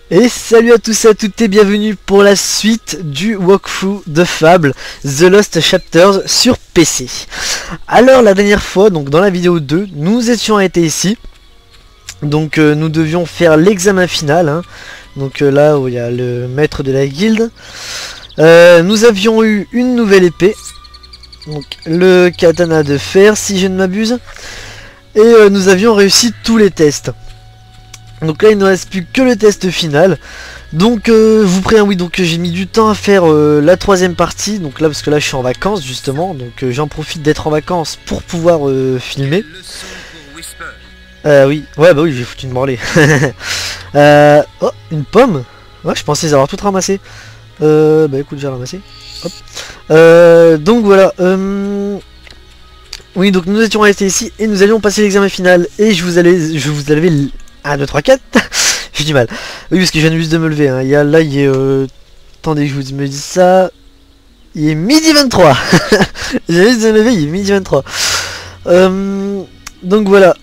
Et salut à tous et à toutes et bienvenue pour la suite du walkthrough de Fable The Lost Chapters sur PC. Alors la dernière fois, donc dans la vidéo 2, nous étions arrêtés ici. Donc nous devions faire l'examen final, hein. Donc là où il y a le maître de la guilde. Nous avions eu une nouvelle épée, donc le katana de fer si je ne m'abuse. Et nous avions réussi tous les tests. Donc là il ne reste plus que le test final. Donc vous préviens, oui, donc j'ai mis du temps à faire la troisième partie. Donc là parce que là je suis en vacances justement. Donc j'en profite d'être en vacances pour pouvoir filmer. Oui, ouais bah oui j'ai foutu une branlée. Oh, une pomme. Ouais, je pensais les avoir toutes ramassées. Bah écoute, j'ai ramassé. Hop. Donc voilà. Oui, donc nous étions restés ici et nous allions passer l'examen final. Et je vous avais 1, 2, 3, 4. J'ai du mal. Oui, parce que je viens juste de me lever, hein. Il y a là, il est... Attendez, je vous me dis ça. Il est midi 23. J'ai juste de me lever, il est midi 23. Donc voilà.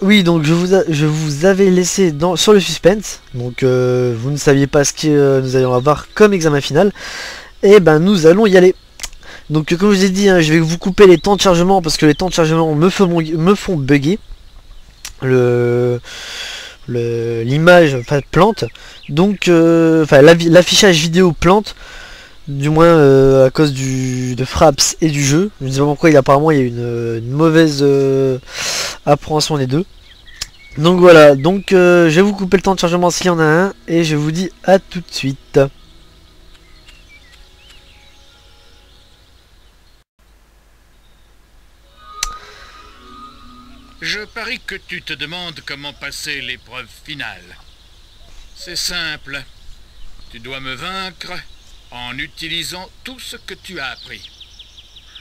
Oui, donc je vous avais laissé sur le suspense. Donc vous ne saviez pas ce que nous allions avoir comme examen final. Et ben nous allons y aller. Donc comme je vous ai dit, hein, je vais vous couper les temps de chargement parce que les temps de chargement me font bugger. L'image plante, donc enfin l'affichage vidéo plante, du moins à cause de Fraps et du jeu. Je ne sais pas pourquoi, apparemment il y a une mauvaise appréhension des deux. Donc voilà, donc je vais vous couper le temps de chargement s'il y en a un et je vous dis à tout de suite. Je parie que tu te demandes comment passer l'épreuve finale. C'est simple. Tu dois me vaincre en utilisant tout ce que tu as appris.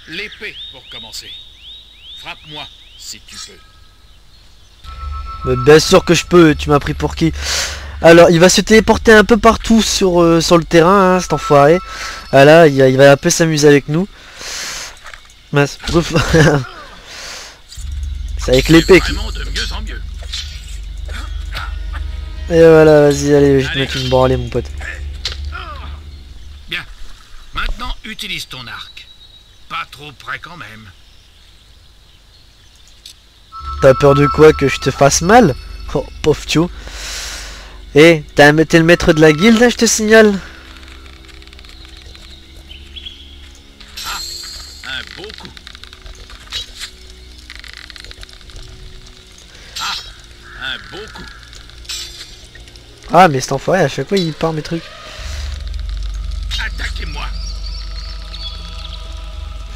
L'épée pour commencer. Frappe-moi si tu peux. Bien sûr que je peux, tu m'as pris pour qui? Alors il va se téléporter un peu partout sur le terrain, hein, cet enfoiré. Ah là, il va un peu s'amuser avec nous. Mince. C'est avec l'épée. De mieux en mieux. Et voilà, vas-y, allez, je vais te mettre une branlée, mon pote. Bien. Maintenant, utilise ton arc. Pas trop près quand même. T'as peur de quoi? Que je te fasse mal? Oh, pauvre tio. Eh, t'es le maître de la guilde, là, je te signale. Ah, un beau coup. Ah, un beau coup. Ah, mais cet enfoiré, à chaque fois, il part mes trucs. Attaquez-moi.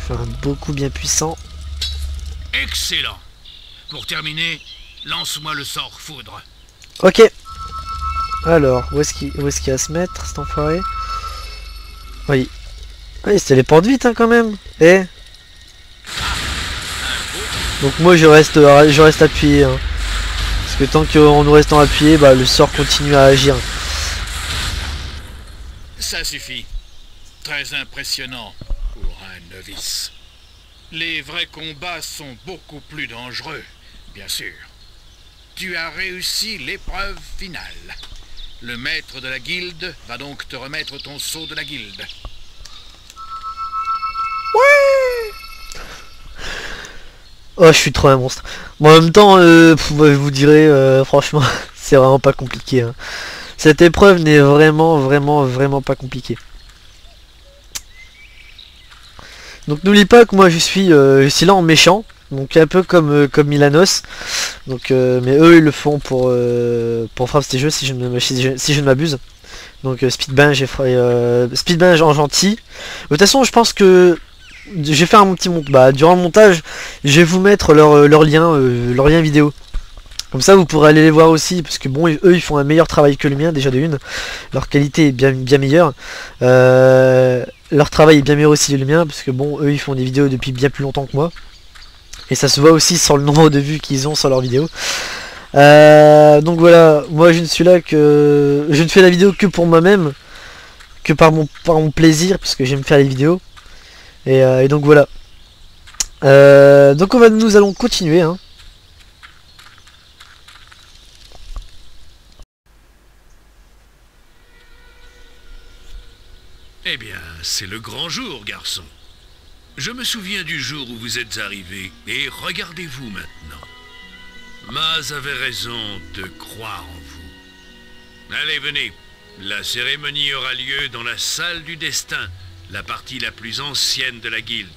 Faire un beau coup bien puissant. Excellent. Pour terminer, lance-moi le sort foudre. Ok. Alors, où est-ce qu'il va se mettre, cet enfoiré? Oui. Ah, il se téléporte vite, hein, quand même. Eh. Donc moi, je reste appuyé, hein. Parce que tant qu'en nous restant appuyé, bah, le sort continue à agir. Ça suffit. Très impressionnant pour un novice. Les vrais combats sont beaucoup plus dangereux, bien sûr. Tu as réussi l'épreuve finale. Le maître de la guilde va donc te remettre ton sceau de la guilde. Oh, je suis trop un monstre. Bon, en même temps, je vous dirais, franchement, c'est vraiment pas compliqué, hein. Cette épreuve n'est vraiment pas compliquée. Donc n'oublie pas que moi je suis là en méchant. Donc un peu comme Milanos. Donc mais eux ils le font pour Frappe ces jeux si je ne m'abuse. Donc Speedbang Speedbang en gentil. De toute façon je pense que je vais faire un petit montage. Durant le montage, je vais vous mettre leur lien vidéo. Comme ça vous pourrez aller les voir aussi, parce que bon, eux ils font un meilleur travail que le mien, déjà de une. Leur qualité est bien meilleure. Leur travail est bien meilleur aussi que le mien, parce que bon, eux ils font des vidéos depuis bien plus longtemps que moi. Et ça se voit aussi sur le nombre de vues qu'ils ont sur leurs vidéos. Donc voilà, moi je ne suis là que... Je ne fais la vidéo que pour moi-même, que par mon plaisir, parce que j'aime faire les vidéos. Et donc voilà. Donc nous allons continuer, hein. Eh bien, c'est le grand jour, garçon. Je me souviens du jour où vous êtes arrivé, et regardez-vous maintenant. Maz avait raison de croire en vous. Allez, venez. La cérémonie aura lieu dans la salle du destin, la partie la plus ancienne de la guilde.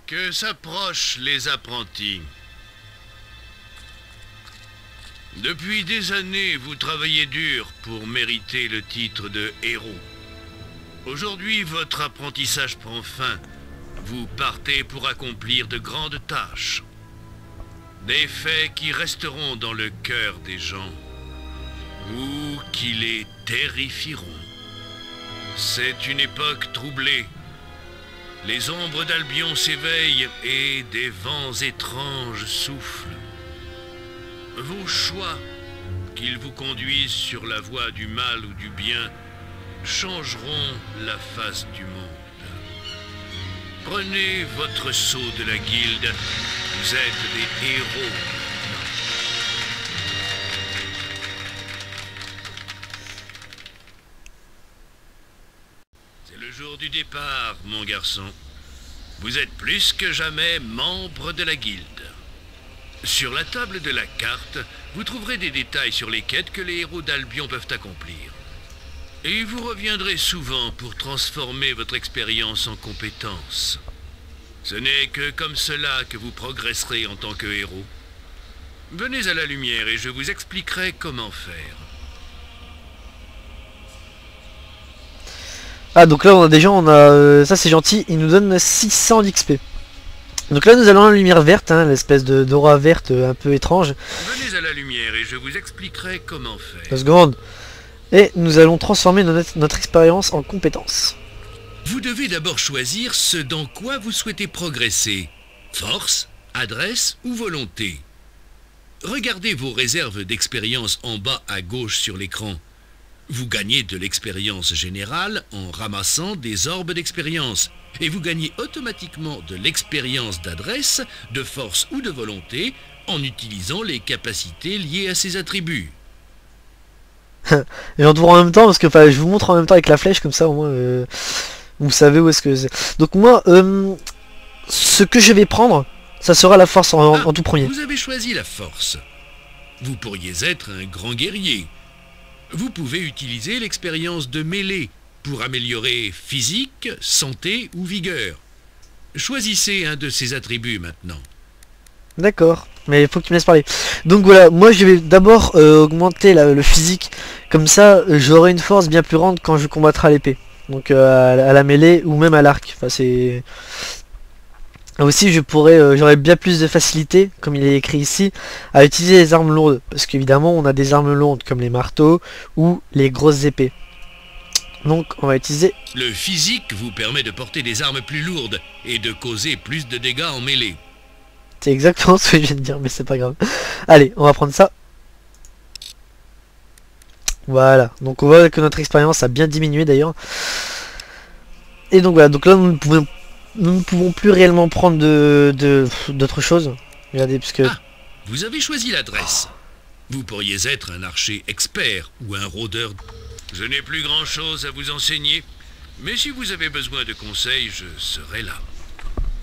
Que s'approchent les apprentis. Depuis des années, vous travaillez dur pour mériter le titre de héros. Aujourd'hui, votre apprentissage prend fin. Vous partez pour accomplir de grandes tâches. Des faits qui resteront dans le cœur des gens, ou qui les terrifieront. C'est une époque troublée. Les ombres d'Albion s'éveillent et des vents étranges soufflent. Vos choix, qu'ils vous conduisent sur la voie du mal ou du bien, changeront la face du monde. Prenez votre sceau de la guilde. Vous êtes des héros. C'est le jour du départ, mon garçon. Vous êtes plus que jamais membre de la guilde. Sur la table de la carte, vous trouverez des détails sur les quêtes que les héros d'Albion peuvent accomplir. Et vous reviendrez souvent pour transformer votre expérience en compétences. Ce n'est que comme cela que vous progresserez en tant que héros. Venez à la lumière et je vous expliquerai comment faire. Ah, donc là on a déjà, ça c'est gentil, il nous donne 600 d'XP. Donc là nous allons à la lumière verte, hein, l'espèce d'aura verte un peu étrange. Venez à la lumière et je vous expliquerai comment faire. 2 secondes. Et nous allons transformer notre expérience en compétence. Vous devez d'abord choisir ce dans quoi vous souhaitez progresser. Force, adresse ou volonté. Regardez vos réserves d'expérience en bas à gauche sur l'écran. Vous gagnez de l'expérience générale en ramassant des orbes d'expérience. Et vous gagnez automatiquement de l'expérience d'adresse, de force ou de volonté en utilisant les capacités liées à ces attributs. Et j'en tourne en même temps parce que je vous montre en même temps avec la flèche, comme ça au moins vous savez où est-ce que c'est. Donc moi, ce que je vais prendre, ça sera la force en tout premier. Vous avez choisi la force. Vous pourriez être un grand guerrier. Vous pouvez utiliser l'expérience de mêlée pour améliorer physique, santé ou vigueur. Choisissez un de ces attributs maintenant. D'accord, mais il faut que tu me laisses parler. Donc voilà, moi je vais d'abord augmenter le physique. Comme ça, j'aurai une force bien plus grande quand je combattrai à l'épée. Donc à la mêlée ou même à l'arc. Enfin c'est... Aussi j'aurai bien plus de facilité, comme il est écrit ici, à utiliser les armes lourdes. Parce qu'évidemment on a des armes lourdes comme les marteaux ou les grosses épées. Donc on va utiliser... Le physique vous permet de porter des armes plus lourdes et de causer plus de dégâts en mêlée. C'est exactement ce que je viens de dire, mais c'est pas grave. Allez, on va prendre ça. Voilà, donc on voit que notre expérience a bien diminué d'ailleurs. Et donc voilà, donc là nous ne pouvons plus réellement prendre d'autres choses. Regardez, puisque... Ah, vous avez choisi l'adresse. Vous pourriez être un archer expert ou un rôdeur. Je n'ai plus grand chose à vous enseigner, mais si vous avez besoin de conseils, je serai là.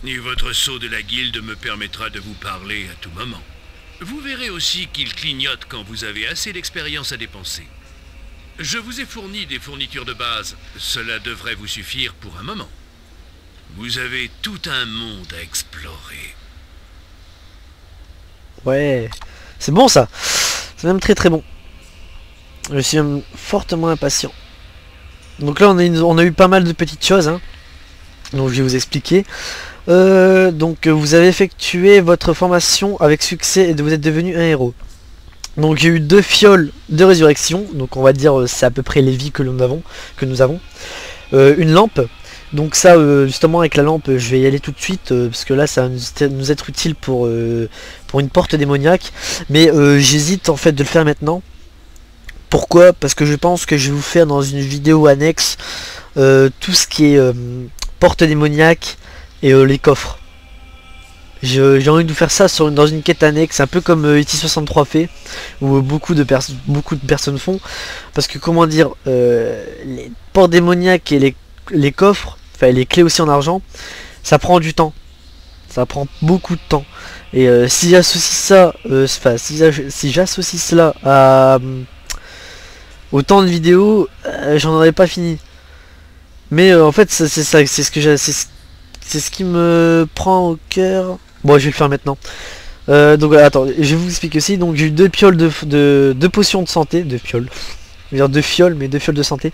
Et votre sceau de la guilde me permettra de vous parler à tout moment. Vous verrez aussi qu'il clignote quand vous avez assez d'expérience à dépenser. Je vous ai fourni des fournitures de base. Cela devrait vous suffire pour un moment. Vous avez tout un monde à explorer. Ouais, c'est bon ça. C'est même très très bon. Je suis même fortement impatient. Donc là on a eu pas mal de petites choses, hein. Donc je vais vous expliquer. Donc vous avez effectué votre formation avec succès et vous êtes devenu un héros. Donc j'ai eu 2 fioles de résurrection, donc on va dire c'est à peu près les vies que nous avons. Une lampe, donc ça justement avec la lampe je vais y aller tout de suite parce que là ça va nous être utile pour une porte démoniaque. Mais j'hésite en fait de le faire maintenant. Pourquoi? Parce que je pense que je vais vous faire dans une vidéo annexe tout ce qui est porte démoniaque et les coffres. J'ai envie de vous faire ça dans une quête annexe, un peu comme IT63 fait, où beaucoup de personnes font. Parce que comment dire, les ports démoniaques et les coffres, enfin les clés aussi en argent, ça prend du temps. Ça prend beaucoup de temps. Et si j'associe ça, si j'associe cela à autant de vidéos, j'en aurais pas fini. Mais en fait, c'est ça, c'est ce qui me prend au cœur. Bon, je vais le faire maintenant. Donc attends, je vais vous expliquer aussi. Donc j'ai eu 2 pioles deux potions de santé, 2 pioles. Je veux dire 2 fioles, mais 2 fioles de santé.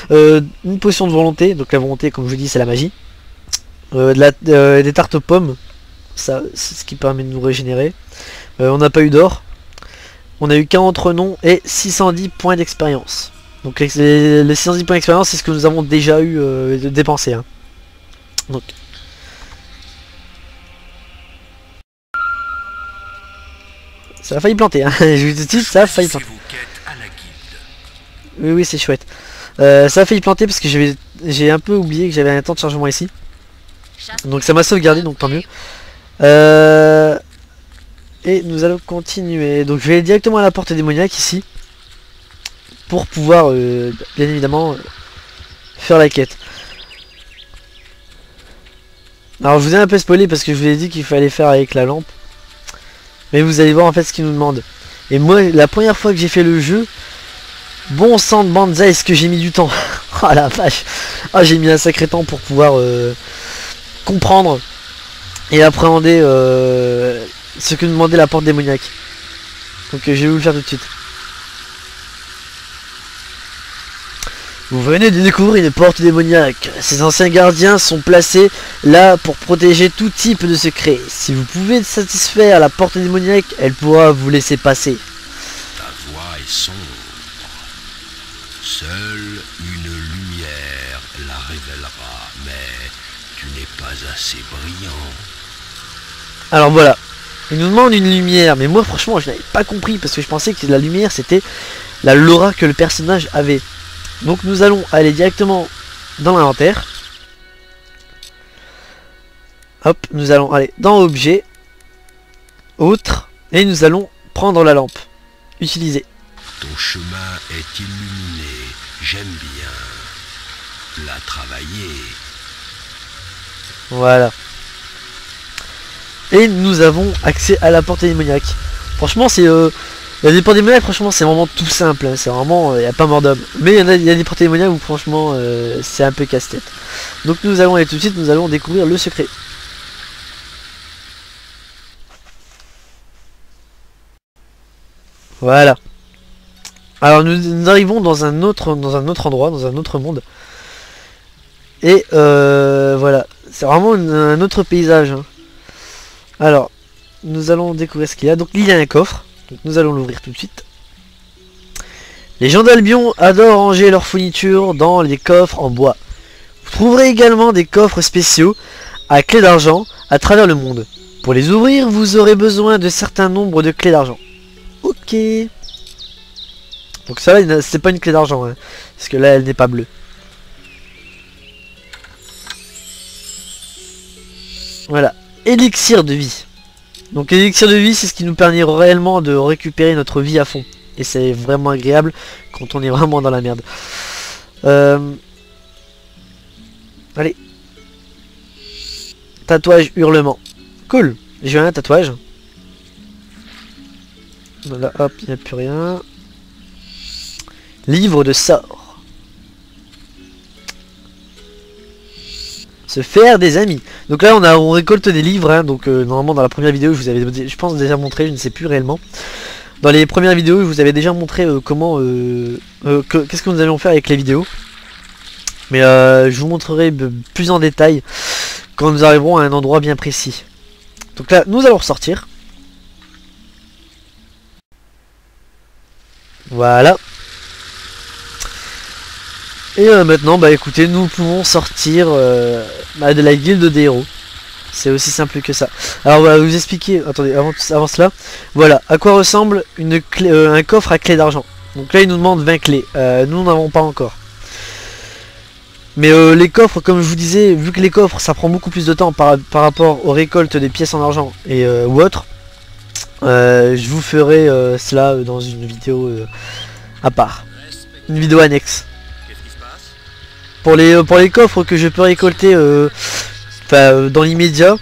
Une potion de volonté. Donc la volonté, comme je vous dis, c'est la magie. Des tartes aux pommes. Ça, c'est ce qui permet de nous régénérer. On n'a pas eu d'or. On a eu 40 renoms et 610 points d'expérience. Donc les 610 points d'expérience, c'est ce que nous avons déjà eu dépensé. Hein. Donc ça a failli planter, hein. Je vous dis, ça a failli planter. Oui, oui, c'est chouette. Ça a failli planter parce que j'ai un peu oublié que j'avais un temps de chargement ici. Donc ça m'a sauvegardé, donc tant mieux. Et nous allons continuer. Donc je vais aller directement à la porte démoniaque ici. Pour pouvoir, bien évidemment, faire la quête. Alors je vous ai un peu spoilé parce que je vous ai dit qu'il fallait faire avec la lampe. Mais vous allez voir en fait ce qu'il nous demande. Et moi, la première fois que j'ai fait le jeu, bon sang de Banzai, est-ce que j'ai mis du temps. Oh la vache. Ah, j'ai mis un sacré temps pour pouvoir comprendre et appréhender ce que nous demandait la porte démoniaque. Donc je vais vous le faire tout de suite. Vous venez de découvrir une porte démoniaque. Ces anciens gardiens sont placés là pour protéger tout type de secret. Si vous pouvez satisfaire la porte démoniaque, elle pourra vous laisser passer. Ta voix est sombre. Seule une lumière la révélera, mais tu n'es pas assez brillant. Alors voilà. Il nous demande une lumière, mais moi franchement je n'avais pas compris parce que je pensais que la lumière c'était la l'aura que le personnage avait. Donc nous allons aller directement dans l'inventaire. Hop, nous allons aller dans objet, autre, et nous allons prendre la lampe. Utiliser. Ton chemin est illuminé, j'aime bien la travailler. Voilà. Et nous avons accès à la porte démoniaque. Franchement c'est... il y a des portes démoniaques, franchement c'est vraiment tout simple, hein. C'est vraiment, il n'y a pas mort d'homme. Mais il y a des portes démoniaques où franchement c'est un peu casse-tête. Donc nous allons aller tout de suite, nous allons découvrir le secret. Voilà. Alors nous arrivons dans un autre endroit, dans un autre monde. Et voilà, c'est vraiment un autre paysage. Hein. Alors, nous allons découvrir ce qu'il y a. Donc il y a un coffre. Donc nous allons l'ouvrir tout de suite. Les gens d'Albion adorent ranger leurs fournitures dans les coffres en bois. Vous trouverez également des coffres spéciaux à clés d'argent à travers le monde. Pour les ouvrir, vous aurez besoin de certains nombres de clés d'argent. Ok. Donc ça là, c'est pas une clé d'argent, hein, parce que là elle n'est pas bleue. Voilà. Élixir de vie. Donc l'élixir de vie, c'est ce qui nous permet réellement de récupérer notre vie à fond. Et c'est vraiment agréable quand on est vraiment dans la merde. Allez. Tatouage hurlement. Cool. J'ai un tatouage. Voilà, hop, il n'y a plus rien. Livre de sort. Se faire des amis. Donc là on récolte des livres, hein, donc normalement dans la première vidéo je vous avais, je pense, déjà montré, je ne sais plus réellement. Dans les premières vidéos je vous avais déjà montré comment qu'est-ce que nous allions faire avec les vidéos. Mais je vous montrerai plus en détail quand nous arriverons à un endroit bien précis. Donc là nous allons ressortir. Voilà. Et maintenant, bah écoutez, nous pouvons sortir de la guilde des héros. C'est aussi simple que ça. Alors voilà, vous expliquer, attendez, avant cela, voilà, à quoi ressemble une clé, un coffre à clé d'argent. Donc là, il nous demande 20 clés. Nous n'en avons pas encore. Mais les coffres, comme je vous disais, vu que les coffres ça prend beaucoup plus de temps par rapport aux récoltes des pièces en argent et ou autre, je vous ferai cela dans une vidéo à part. Une vidéo annexe. Pour les coffres que je peux récolter dans l'immédiat,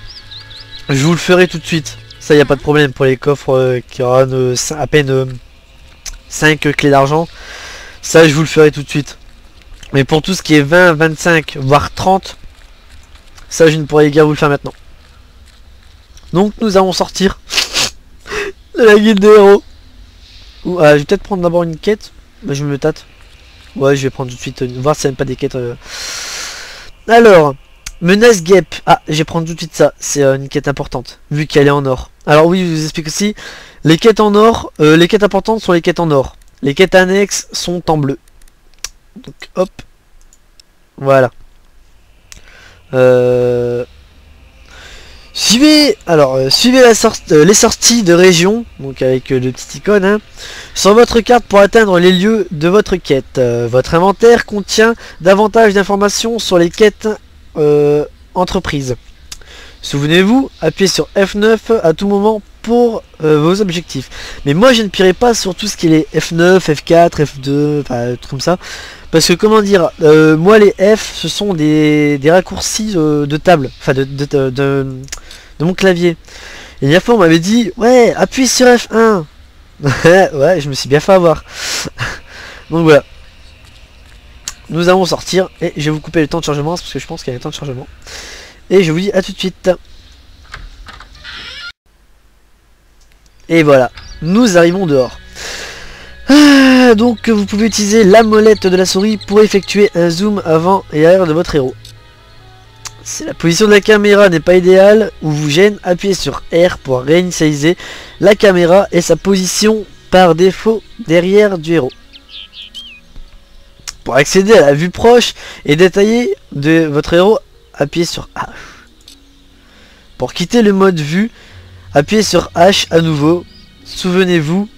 je vous le ferai tout de suite. Ça y a pas de problème pour les coffres qui auront à peine 5 clés d'argent. Ça je vous le ferai tout de suite. Mais pour tout ce qui est 20, 25, voire 30, ça je ne pourrais guère vous le faire maintenant. Donc nous allons sortir de la guilde des héros. Je vais peut-être prendre d'abord une quête. Bah, je me tâte. Ouais, je vais prendre tout de suite, voir si ça n'aime pas des quêtes. Alors, menace guêpe. Ah, je vais prendre tout de suite ça. C'est une quête importante, vu qu'elle est en or. Alors oui, je vous explique aussi. Les quêtes en or, les quêtes importantes sont les quêtes en or. Les quêtes annexes sont en bleu. Donc hop. Voilà. Suivez les sorties de région, donc avec le petit icône, hein, sur votre carte pour atteindre les lieux de votre quête. Votre inventaire contient davantage d'informations sur les quêtes entreprises. Souvenez-vous, appuyez sur F9 à tout moment pour vos objectifs. Mais moi je ne pierai pas sur tout ce qui est les F9, F4, F2, enfin tout comme ça. Parce que comment dire, moi les F ce sont des raccourcis de table, enfin de mon clavier. Et il y a fois on m'avait dit ouais appuie sur F1. Ouais, je me suis bien fait avoir. Donc voilà. Nous allons sortir et je vais vous couper le temps de chargement parce que je pense qu'il y a un temps de chargement. Et je vous dis à tout de suite. Et voilà, nous arrivons dehors. Donc vous pouvez utiliser la molette de la souris pour effectuer un zoom avant et arrière de votre héros. Si la position de la caméra n'est pas idéale ou vous gêne, appuyez sur R pour réinitialiser la caméra et sa position par défaut derrière du héros. Pour accéder à la vue proche et détaillée de votre héros, appuyez sur H. Pour quitter le mode vue, appuyez sur H à nouveau. Souvenez-vous,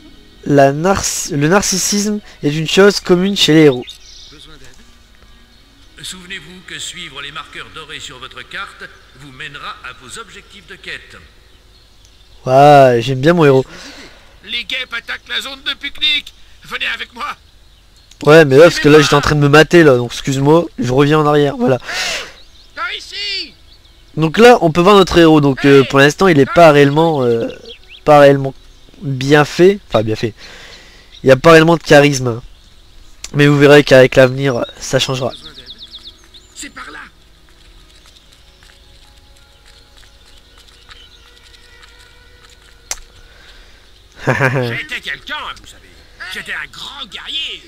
le narcissisme est une chose commune chez les héros. Besoin d'aide ? Souvenez-vous que suivre les marqueurs dorés sur votre carte vous mènera à vos objectifs de quête. Ouais, j'aime bien mon héros. Les guêpes attaquent la zone de pique-nique. Venez avec moi. Ouais, mais là, parce que là, j'étais en train de me mater, là. Donc, excuse-moi, je reviens en arrière, voilà. Par ici. Donc là, on peut voir notre héros. Donc, pour l'instant, il est pas réellement bien fait. Enfin, bien fait. Il n'y a pas réellement de charisme. Mais vous verrez qu'avec l'avenir, ça changera. C'est par là. J'étais quelqu'un, vous savez. J'étais un grand guerrier.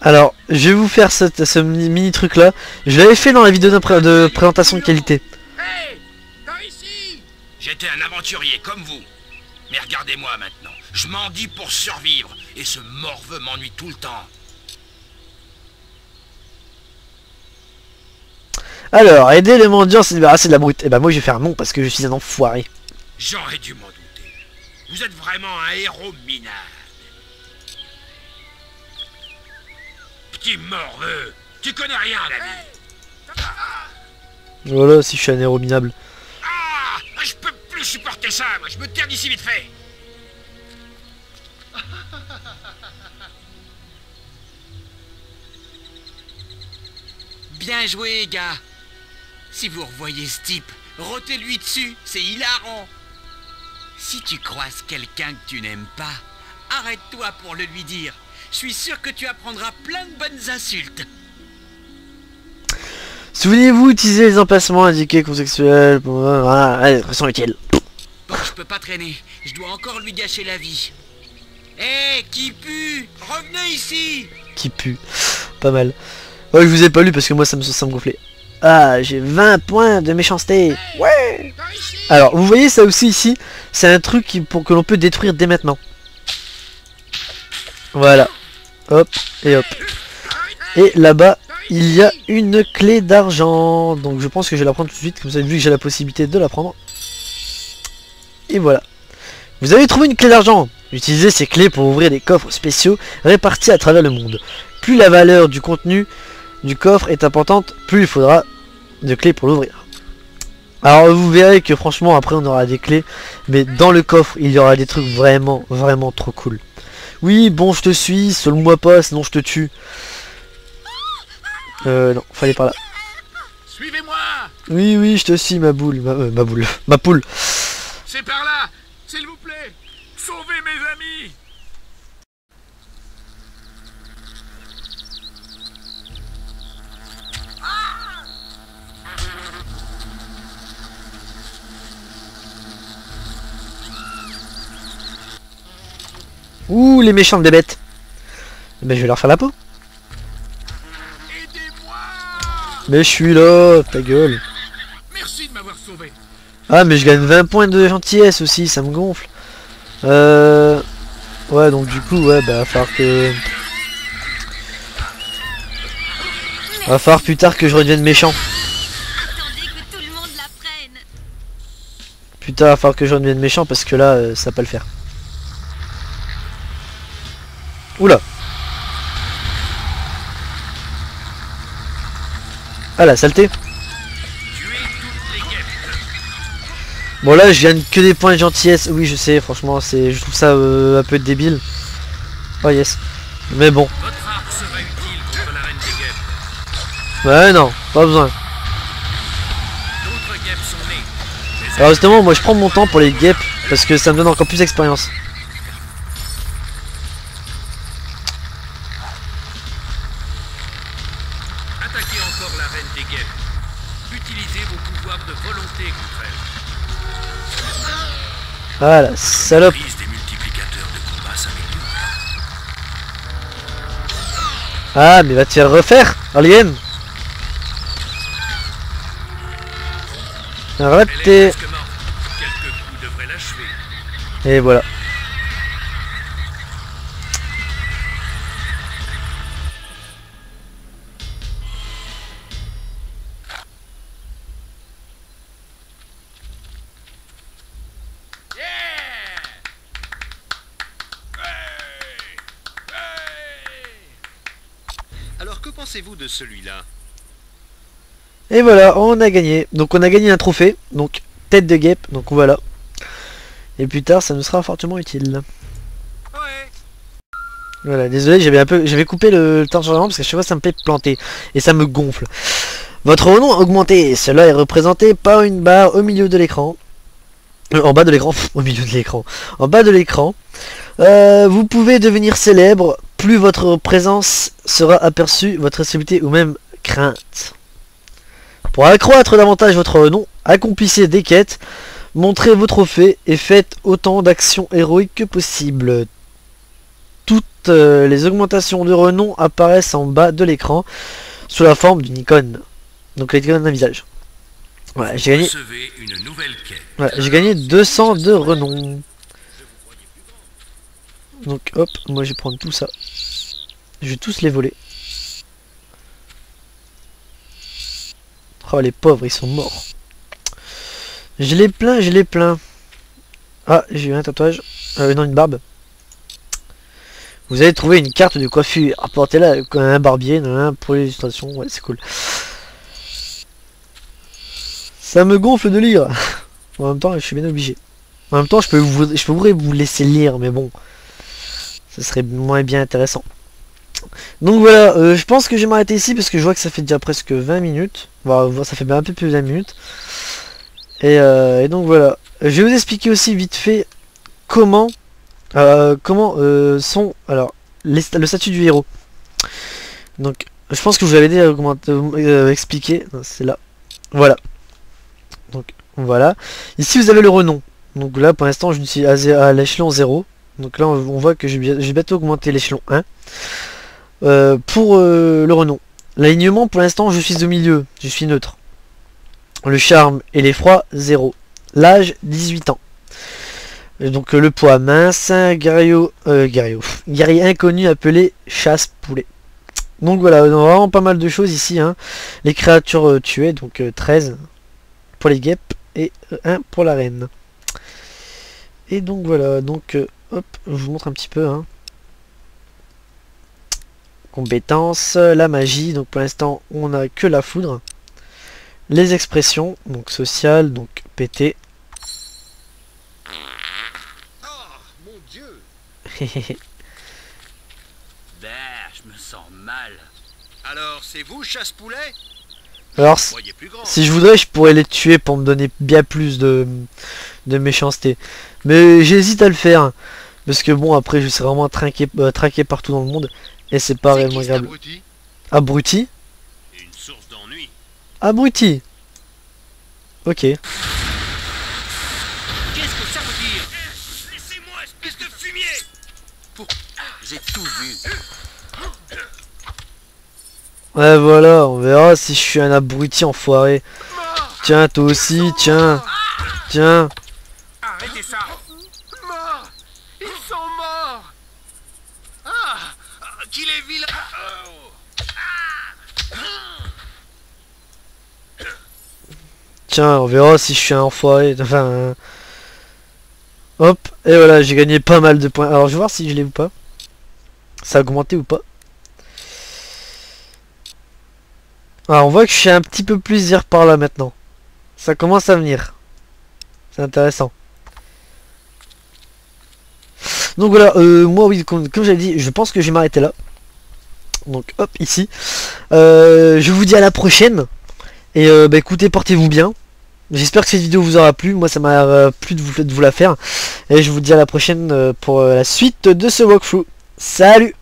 Alors, je vais vous faire ce mini truc là. Je l'avais fait dans la vidéo de présentation de qualité. Hey, par ici. J'étais un aventurier comme vous. Mais regardez-moi maintenant. Je mendie pour survivre. Et ce morveux m'ennuie tout le temps. Alors, aider les mendiants à se débarrasser de la brute. Et bah moi je vais faire non parce que je suis un enfoiré. J'aurais dû m'en douter. Vous êtes vraiment un héros minable. Petit morveux, tu connais rien à la vie. Voilà, si je suis un héros minable. Ah, je peux plus supporter ça, moi. Je me terre d'ici vite fait. Bien joué, gars. Si vous revoyez ce type, rotez-lui dessus, c'est hilarant. Si tu croises quelqu'un que tu n'aimes pas, arrête-toi pour le lui dire. Je suis sûr que tu apprendras plein de bonnes insultes. Souvenez-vous, utilisez les emplacements indiqués contextuels. Voilà, allez, expression utile. Bon, je peux pas traîner. Je dois encore lui gâcher la vie. Hé, qui pue? Revenez ici. Qui pue. Pas mal. Ouais, je vous ai pas lu parce que moi ça me gonflait. Ah, j'ai 20 points de méchanceté. Ouais. Alors, vous voyez ça aussi ici, c'est un truc que l'on peut détruire dès maintenant. Voilà. Hop, et hop. Et là-bas, il y a une clé d'argent. Donc je pense que je vais la prendre tout de suite, comme ça, vu que j'ai la possibilité de la prendre. Et voilà. Vous avez trouvé une clé d'argent. Utilisez ces clés pour ouvrir des coffres spéciaux répartis à travers le monde. Plus la valeur du contenu du coffre est importante, plus il faudra de clés pour l'ouvrir. Alors vous verrez que franchement après on aura des clés, mais dans le coffre il y aura des trucs vraiment trop cool. Oui bon je te suis, saoule-moi pas sinon je te tue. Non, fallait par là. Suivez-moi. Oui je te suis ma boule, ma boule, ma poule. C'est par là. S'il vous plaît. Sauvez mes amis. Ouh les méchantes bébêtes. Ben je vais leur faire la peau. Aidez-moi. Mais je suis là, ta gueule. Merci de m'avoir sauvé. Ah mais je gagne 20 points de gentillesse aussi, ça me gonfle. Ouais donc du coup ouais bah va falloir que... Va falloir plus tard que je redevienne méchant. Attendez que tout le monde l'apprenne. Plus tard va falloir que je redevienne méchant parce que là ça va pas le faire. Oula. Ah la saleté. Bon là je gagne que des points de gentillesse. Oui je sais franchement je trouve ça un peu débile. Oh yes. Mais bon. Votre arc sera utile contre la reine des guêpes. Ouais non, pas besoin. D'autres guêpes sont nées. Mais Alors justement moi je prends mon temps pour les guêpes parce que ça me donne encore plus d'expérience. attaquez encore la reine des guêpes. Utilisez vos pouvoirs de volonté contre elle. Ah la salope. La prise des multiplicateurs de combat s'améliore. Ah mais va te faire refaire, alien. Elle est Raté. presque morte. Quelques coups devraient l'achever. Et voilà. Alors que pensez-vous de celui-là? Et voilà, on a gagné. Donc on a gagné un trophée. Donc tête de guêpe. Donc voilà. Et plus tard ça nous sera fortement utile. Ouais. Voilà, désolé, j'avais coupé le temps de chargement parce que chaque fois ça me fait planter. Et ça me gonfle. Votre renom a augmenté. Cela est représenté par une barre au milieu de l'écran. En bas de l'écran. Au milieu de l'écran. En bas de l'écran. Vous pouvez devenir célèbre. Plus votre présence sera aperçue, votre célébrité ou même crainte. Pour accroître davantage votre renom, accomplissez des quêtes, montrez vos trophées et faites autant d'actions héroïques que possible. Toutes les augmentations de renom apparaissent en bas de l'écran sous la forme d'une icône. Donc l'icône d'un visage. Voilà, j'ai gagné. Recevez une nouvelle quête. Voilà, j'ai gagné 200 de renom. Donc hop, moi je vais prendre tout ça. Je vais tous les voler. Oh les pauvres, ils sont morts. Je les plains, je les plains. Ah, j'ai eu un tatouage. Non, une barbe. Vous avez trouvé une carte de coiffure. Apportez-la à un barbier pour les illustrations. Ouais, c'est cool. Ça me gonfle de lire. En même temps, je suis bien obligé. En même temps, je pourrais vous laisser lire, mais bon. Ce serait moins bien intéressant. Donc voilà, je pense que je vais m'arrêter ici parce que je vois que ça fait déjà presque 20 minutes. Bon, ça fait bien un peu plus de 20 minutes. Et donc voilà. Je vais vous expliquer aussi vite fait comment sont alors le statut du héros. Donc je pense que je vous l'avais déjà expliqué. C'est là. Voilà. Donc voilà. Ici vous avez le renom. Donc là pour l'instant je suis à l'échelon 0. Donc là on voit que j'ai bientôt augmenté l'échelon 1. Pour le renom. L'alignement pour l'instant je suis au milieu. Je suis neutre. Le charme et l'effroi 0. L'âge 18 ans. Donc le poids mince, guerrier inconnu appelé chasse-poulet. Donc voilà, on a vraiment pas mal de choses ici. Hein. Les créatures tuées, donc 13 pour les guêpes et 1 pour la reine. Et donc voilà, donc hop, je vous montre un petit peu. Hein. Compétences, la magie, donc pour l'instant on a que la foudre. Les expressions, donc social, donc pété. Oh, mon Dieu. Ben, je me sens mal. Alors, c'est vous, chasse-poulet? Alors, Voyez plus grand. si je voudrais, je pourrais les tuer pour me donner bien plus de méchanceté. Mais j'hésite à le faire. Parce que bon, après, je serai vraiment traqué partout dans le monde. Et c'est pas réellement agréable. Abruti? Une source d'ennui. Abruti. Ok. Qu'est-ce que ça veut dire? Laissez-moi, espèce de fumier. J'ai tout vu. Ouais, voilà, on verra si je suis un abruti enfoiré. Tiens, toi aussi, tiens. Tiens. Arrêtez ça. Morts. Ils sont morts. Ah, qu'il est vilain. Tiens, on verra si je suis un enfoiré. Enfin... Hop, et voilà, j'ai gagné pas mal de points. Alors, je vais voir si je l'ai ou pas. Ça a augmenté ou pas. Alors, on voit que je suis un petit peu plus dire par là maintenant. Ça commence à venir. C'est intéressant. Donc voilà, moi oui, comme j'avais dit, je pense que je vais m'arrêter là. Donc hop, ici. Je vous dis à la prochaine. Et bah écoutez, portez-vous bien. J'espère que cette vidéo vous aura plu. Moi ça m'a plu de vous la faire. Et je vous dis à la prochaine pour la suite de ce walkthrough. Salut!